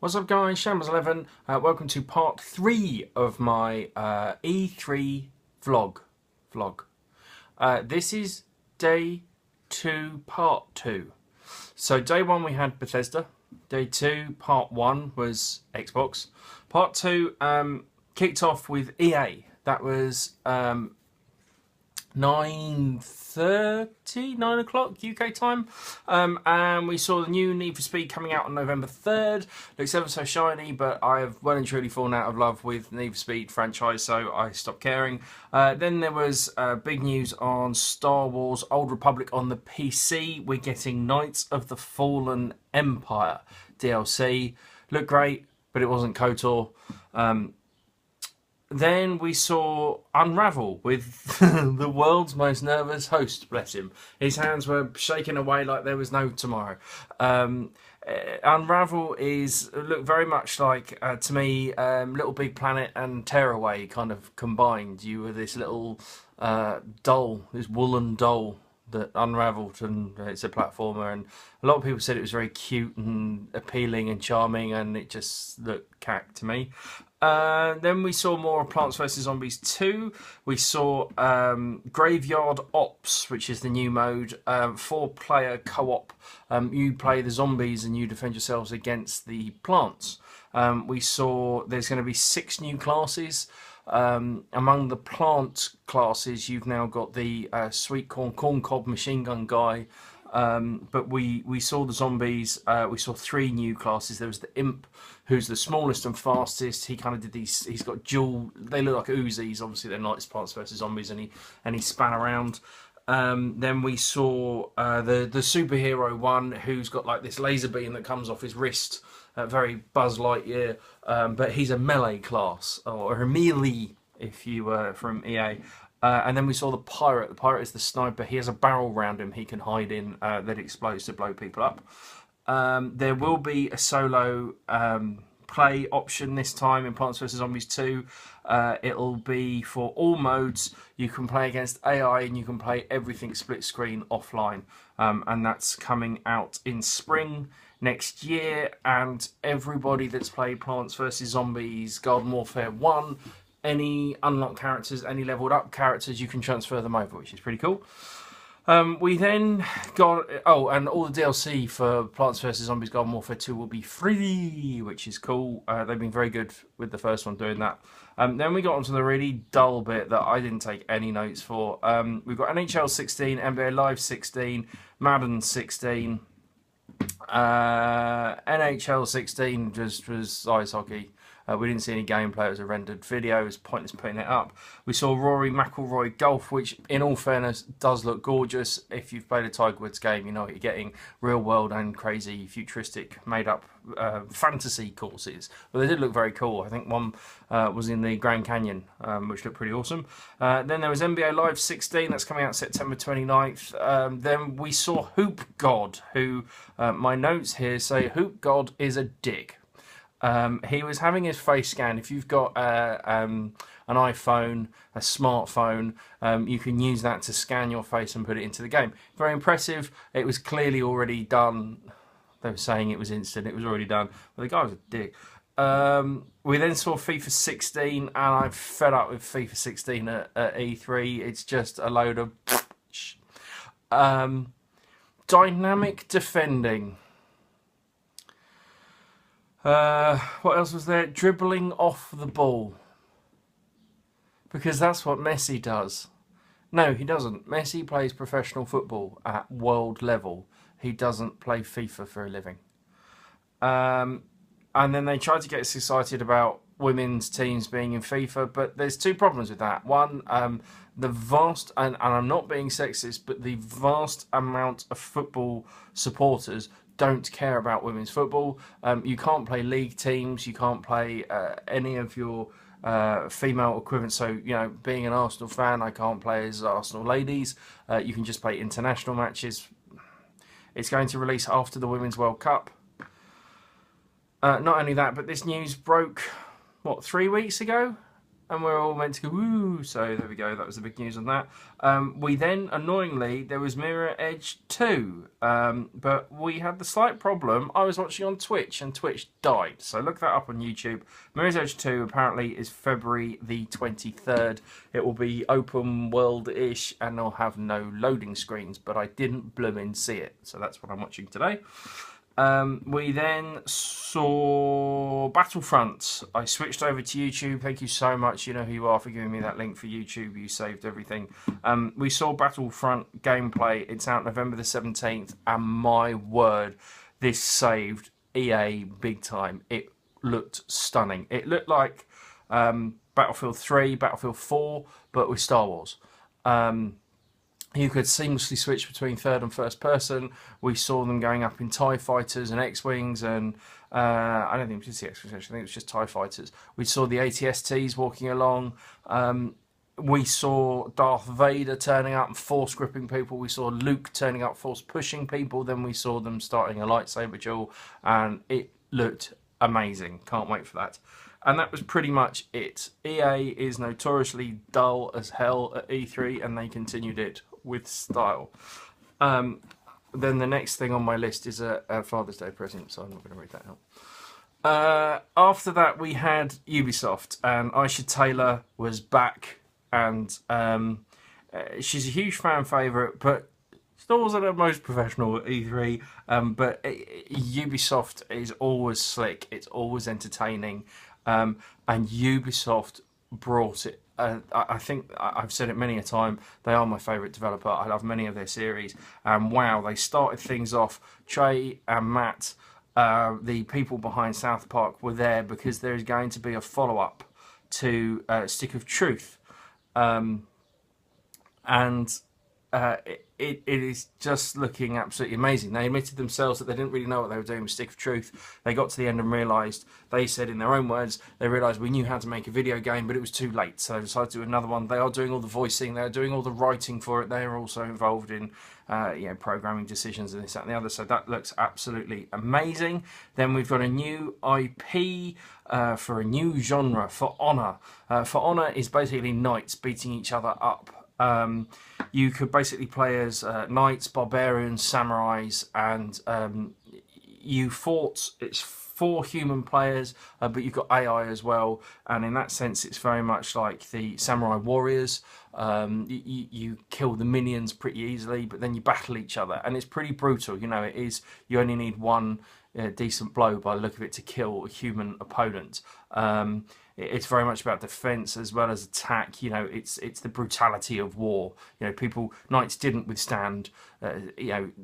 What's up, guys? Shambles11. Welcome to part 3 of my E3 vlog. This is day 2, part 2. So day 1 we had Bethesda. Day 2, part 1 was Xbox. Part 2 kicked off with EA. That was 9:30, 9 o'clock UK time, and we saw the new Need for Speed coming out on November 3rd. Looks ever so shiny, but I have well and truly fallen out of love with the Need for Speed franchise, so I stopped caring. Then there was big news on Star Wars Old Republic on the PC. We're getting Knights of the Fallen Empire DLC. Looked great, but it wasn't KOTOR. Then we saw Unravel with the world's most nervous host, bless him. His hands were shaking away like there was no tomorrow. Unravel looked very much like, to me, Little Big Planet and Tearaway kind of combined. You were this little doll, this woolen doll that unravelled, and it's a platformer, and a lot of people said it was very cute and appealing and charming, and it just looked cack to me. Then we saw more Plants vs Zombies 2. We saw Graveyard Ops, which is the new mode, 4-player co-op. You play the zombies and you defend yourselves against the plants. We saw there's going to be 6 new classes. Among the plant classes, you've now got the sweet corn cob machine gun guy. But we saw the zombies. We saw 3 new classes. There was the imp, who's the smallest and fastest. He kind of did these. He's got dual. They look like Uzis. Obviously, they're not Plants vs Zombies, and he span around. Then we saw the superhero one, who's got like this laser beam that comes off his wrist. Very Buzz Lightyear, but he's a melee class, or a melee if you were from EA. And then we saw the pirate. The pirate is the sniper. He has a barrel round him he can hide in that explodes to blow people up. There will be a solo play option this time in Plants vs Zombies 2. It'll be for all modes. You can play against AI and you can play everything split screen offline. And that's coming out in spring next year. And everybody that's played Plants vs Zombies Garden Warfare 1, any unlocked characters, any leveled up characters, you can transfer them over, which is pretty cool. We then got, and all the DLC for Plants vs Zombies Garden Warfare 2 will be free, which is cool. They've been very good with the first one doing that. Then we got onto the really dull bit that I didn't take any notes for. We've got NHL 16, NBA Live 16, Madden 16. NHL 16 just was ice hockey. We didn't see any gameplay. It was a rendered video. It was pointless putting it up. We saw Rory McIlroy golf, which, in all fairness, does look gorgeous. If you've played a Tiger Woods game, you know what you're getting. Real world and crazy, futuristic, made-up fantasy courses. But they did look very cool. I think one was in the Grand Canyon, which looked pretty awesome. Then there was NBA Live 16. That's coming out September 29th. Then we saw Hoop God, who, my notes here say, Hoop God is a dick. He was having his face scanned. If you've got an iPhone, a smartphone, you can use that to scan your face and put it into the game. Very impressive. It was clearly already done. They were saying it was instant. It was already done. But the guy was a dick. We then saw FIFA 16, and I'm fed up with FIFA 16 at E3. It's just a load of dynamic defending. What else was there? Dribbling off the ball. Because that's what Messi does. No, he doesn't. Messi plays professional football at world level. He doesn't play FIFA for a living. And then they tried to get us excited about women's teams being in FIFA, but there's 2 problems with that. One, the vast, and I'm not being sexist, but the vast amount of football supporters don't care about women's football. You can't play league teams. You can't play any of your female equivalent. So, you know, being an Arsenal fan, I can't play as Arsenal ladies. You can just play international matches. It's going to release after the Women's World Cup. Not only that, but this news broke, 3 weeks ago? and we're all meant to go woo. So there we go. That was the big news on that. We then, annoyingly, there was Mirror Edge 2, but we had the slight problem. I was watching on Twitch, and Twitch died. So look that up on YouTube. Mirror's Edge 2 apparently is February the 23rd. It will be open world-ish, and they'll have no loading screens. But I didn't blooming see it, so that's what I'm watching today. We then saw Battlefront. I switched over to YouTube. Thank you so much. You know who you are for giving me that link for YouTube. You saved everything. We saw Battlefront gameplay. It's out November the 17th. And my word, this saved EA big time. It looked stunning. It looked like Battlefield 3, Battlefield 4, but with Star Wars. You could seamlessly switch between third and first person. We saw them going up in TIE fighters and X-Wings, and I don't think it was the X-Wings, actually. I think it was just TIE fighters. We saw the AT-STs walking along. We saw Darth Vader turning up and force gripping people. We saw Luke turning up, force pushing people. Then we saw them starting a lightsaber duel, and it looked amazing. Can't wait for that. And that was pretty much it. EA is notoriously dull as hell at E3, and they continued it with style. Then the next thing on my list is a Father's Day present, so I'm not going to read that out. After that, we had Ubisoft, and Aisha Taylor was back, and she's a huge fan favourite, but still wasn't the most professional at E3. But Ubisoft is always slick, it's always entertaining, and Ubisoft brought it. I think I've said it many a time, they are my favourite developer. I love many of their series, and wow, they started things off. Trey and Matt, the people behind South Park, were there because there is going to be a follow-up to Stick of Truth, and it is just looking absolutely amazing. They admitted themselves that they didn't really know what they were doing with Stick of Truth. They got to the end and realised, they said in their own words, they realised we knew how to make a video game, but it was too late. So they decided to do another one. They are doing all the voicing, they are doing all the writing for it. They are also involved in programming decisions and this, that and the other. So that looks absolutely amazing. Then we've got a new IP for a new genre, For Honor. For Honor is basically knights beating each other up. You could basically play as knights, barbarians, samurais, and you fought. It's 4 human players, but you've got AI as well, and in that sense, it's very much like the Samurai Warriors. You kill the minions pretty easily, but then you battle each other, and it's pretty brutal. You know, it is. You only need one decent blow by the look of it to kill a human opponent. It's very much about defense as well as attack. You know, it's the brutality of war. You know, knights didn't withstand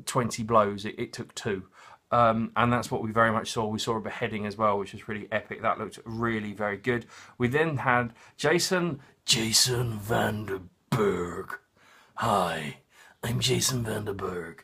20 blows. It took 2. And that's what we very much saw. We saw a beheading as well, which was really epic. That looked really very good. We then had Jason Vanderberg. Hi, I'm Jason Vanderberg.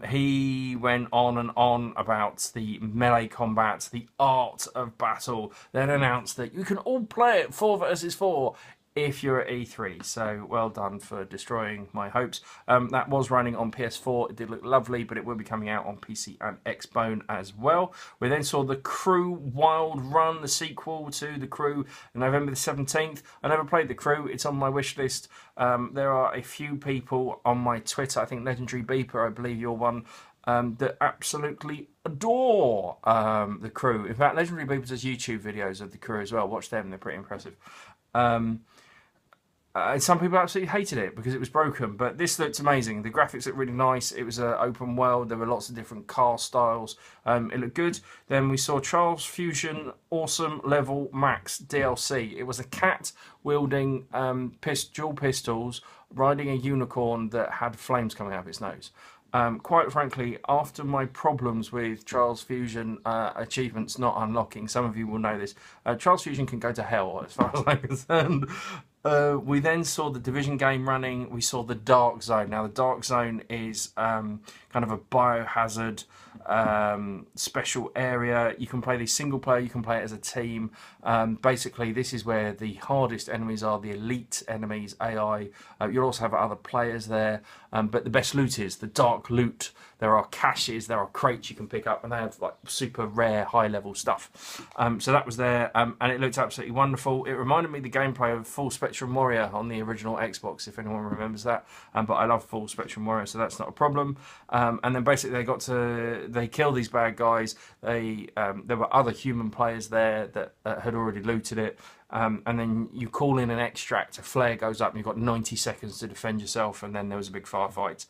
He went on and on about the melee combat, the art of battle, then announced that you can all play it 4 versus 4 if you're at E3. So well done for destroying my hopes. That was running on PS4. It did look lovely, but it will be coming out on PC and Xbone as well. We then saw The Crew Wild Run, the sequel to The Crew, November the 17th. I never played The Crew. It's on my wish list. There are a few people on my Twitter, I think Legendary Beeper, I believe you're one, that absolutely adore The Crew. In fact, Legendary Beeper does YouTube videos of The Crew as well. Watch them, they're pretty impressive. Some people absolutely hated it because it was broken, but this looked amazing. The graphics looked really nice. It was an open world. There were lots of different car styles. It looked good. Then we saw Trials Fusion Awesome Level Max DLC. It was a cat wielding dual pistols, riding a unicorn that had flames coming out of its nose. Quite frankly, after my problems with Trials Fusion achievements not unlocking, some of you will know this, Trials Fusion can go to hell as far as I'm concerned. We then saw the Division game running. We saw the Dark Zone. Now, the Dark Zone is kind of a biohazard special area. You can play this single player, you can play it as a team. Basically, this is where the hardest enemies are, the elite enemies, AI. You'll also have other players there, but the best loot is the dark loot there are caches, there are crates you can pick up, and they have like super rare, high-level stuff. So that was there, and it looked absolutely wonderful. It reminded me of the gameplay of Full Spectrum Warrior on the original Xbox, if anyone remembers that. But I love Full Spectrum Warrior, so that's not a problem. And then basically they kill these bad guys. There were other human players there that had already looted it. And then you call in an extract, a flare goes up, and you've got 90 seconds to defend yourself, and then there was a big firefight.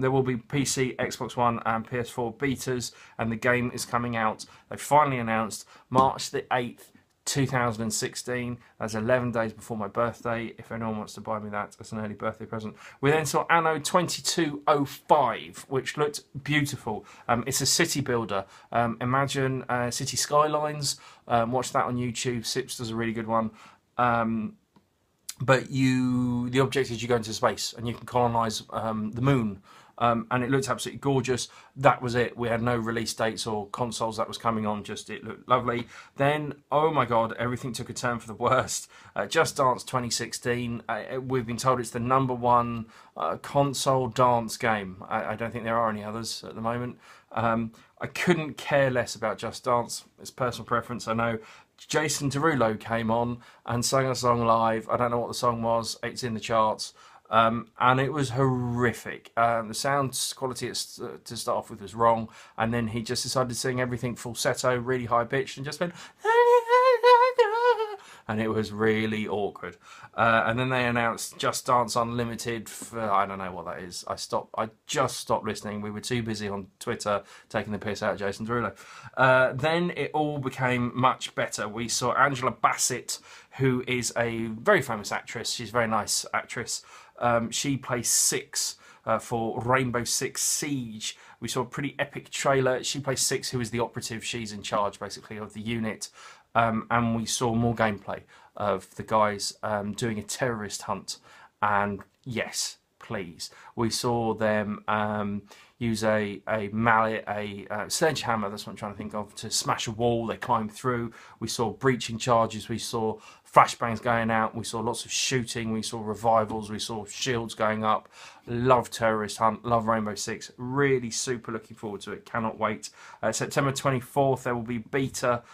There will be PC, Xbox One, and PS4 betas, and the game is coming out. They finally announced March the 8th, 2016. That's 11 days before my birthday, if anyone wants to buy me that as an early birthday present. We then saw Anno 2205, which looked beautiful. It's a city builder. Imagine city skylines. Watch that on YouTube. Sips does a really good one. But the object is you go into space and you can colonize the moon. And it looked absolutely gorgeous. That was it. We had no release dates or consoles that was coming on, just it looked lovely. Then, oh my god, everything took a turn for the worst. Just Dance 2016, we've been told it's the #1 console dance game. I don't think there are any others at the moment. I couldn't care less about Just Dance. It's personal preference, I know. Jason Derulo came on and sang a song live. I don't know what the song was. It's in the charts. And it was horrific. The sound quality to start off with was wrong, and then he just decided to sing everything falsetto, really high pitched, and just went, and it was really awkward. And then they announced Just Dance Unlimited for, I don't know what that is. I just stopped listening. We were too busy on Twitter taking the piss out of Jason Derulo. Then it all became much better. We saw Angela Bassett, who is a very famous actress. She's a very nice actress. She plays Six for Rainbow Six Siege. We saw a pretty epic trailer. She plays Six, who is the operative. She's in charge, basically, of the unit. And we saw more gameplay of the guys doing a terrorist hunt. And yes, please. We saw them use a mallet, a sledgehammer, that's what I'm trying to think of, to smash a wall. They climbed through. We saw breaching charges. We saw flashbangs going out. We saw lots of shooting. We saw revivals. We saw shields going up. Love Terrorist Hunt. Love Rainbow Six. Really super looking forward to it. Cannot wait. September 24th, there will be beta.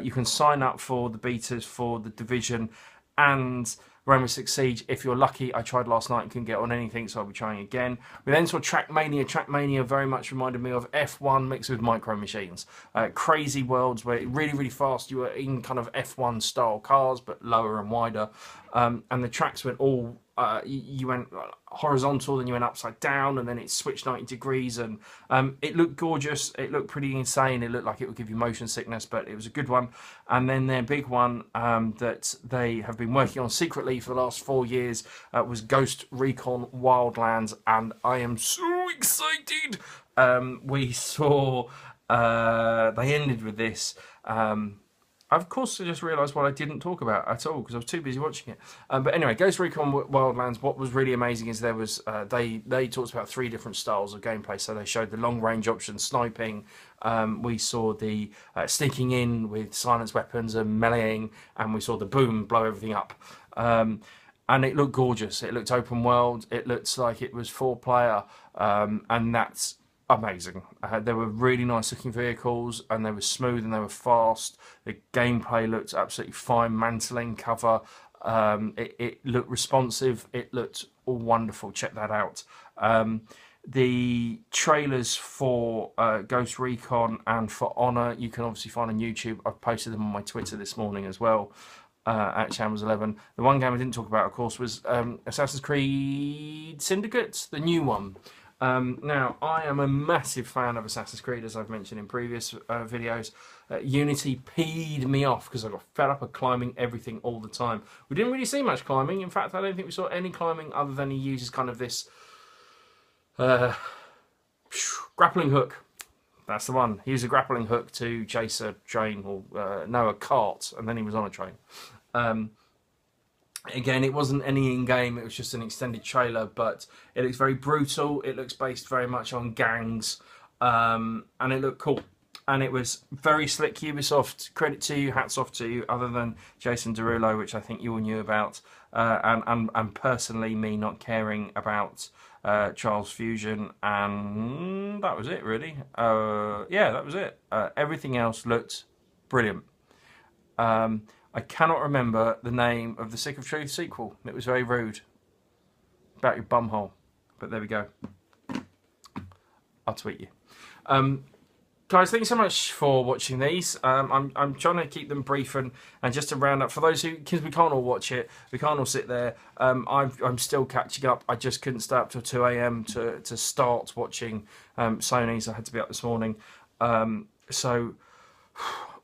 You can sign up for the betas for The Division and Rainbow Six Siege if you're lucky. I tried last night and couldn't get on anything, so I'll be trying again. We then saw Trackmania. Trackmania very much reminded me of F1 mixed with Micro Machines. Crazy worlds where really, really fast. You were in kind of F1 style cars, but lower and wider. And the tracks went all... you went horizontal, then you went upside down, and then it switched 90 degrees, and it looked gorgeous. It looked pretty insane. It looked like it would give you motion sickness, but it was a good one. And then their big one that they have been working on secretly for the last 4 years was Ghost Recon Wildlands, and I am so excited. We saw they ended with this. Of course, I just realised what I didn't talk about at all because I was too busy watching it. But anyway, Ghost Recon Wildlands, what was really amazing is there was, they talked about 3 different styles of gameplay. So they showed the long-range option, sniping. We saw the sneaking in with silenced weapons and meleeing. And we saw the boom, blow everything up. And it looked gorgeous. It looked open world. It looks like it was 4-player. And that's amazing. There were really nice looking vehicles, and they were smooth and they were fast. The gameplay looked absolutely fine. Mantling cover, it looked responsive. It looked all wonderful. Check that out. The trailers for Ghost Recon and for Honor you can obviously find on YouTube. I've posted them on my Twitter this morning as well. At Shambles11. The one game I didn't talk about, of course, was Assassin's Creed Syndicate, the new one. Now, I am a massive fan of Assassin's Creed, as I've mentioned in previous videos. Unity peed me off because I got fed up of climbing everything all the time. We didn't really see much climbing. In fact, I don't think we saw any climbing other than he uses kind of this grappling hook. That's the one. He used a grappling hook to chase a train, or no, a cart, and then he was on a train. Again, it wasn't any in-game, it was just an extended trailer, but it looks very brutal. It looks based very much on gangs, and it looked cool. and it was very slick Ubisoft. Credit to you, hats off to you, other than Jason Derulo, which I think you all knew about, and personally me not caring about Charles Fusion, and that was it really. Yeah, that was it. Everything else looked brilliant. I cannot remember the name of the Sick of Truth sequel. It was very rude. About your bumhole. But there we go. I'll tweet you. Guys, thank you so much for watching these. I'm trying to keep them brief and just to round up for those who, because we can't all watch it, we can't all sit there. I'm still catching up. I just couldn't stay up till 2 a.m. to start watching Sony's. I had to be up this morning. So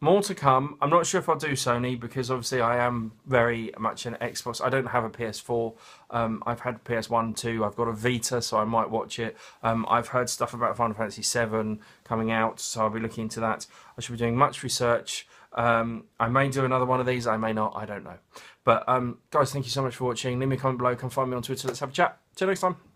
more to come. I'm not sure if I'll do Sony because obviously I am very much an Xbox. I don't have a PS4. I've had PS1, 2. I've got a Vita, so I might watch it. I've heard stuff about Final Fantasy VII coming out, so I'll be looking into that. I should be doing much research. I may do another one of these. I may not. I don't know. But guys, thank you so much for watching. Leave me a comment below. Come find me on Twitter. Let's have a chat. See you next time.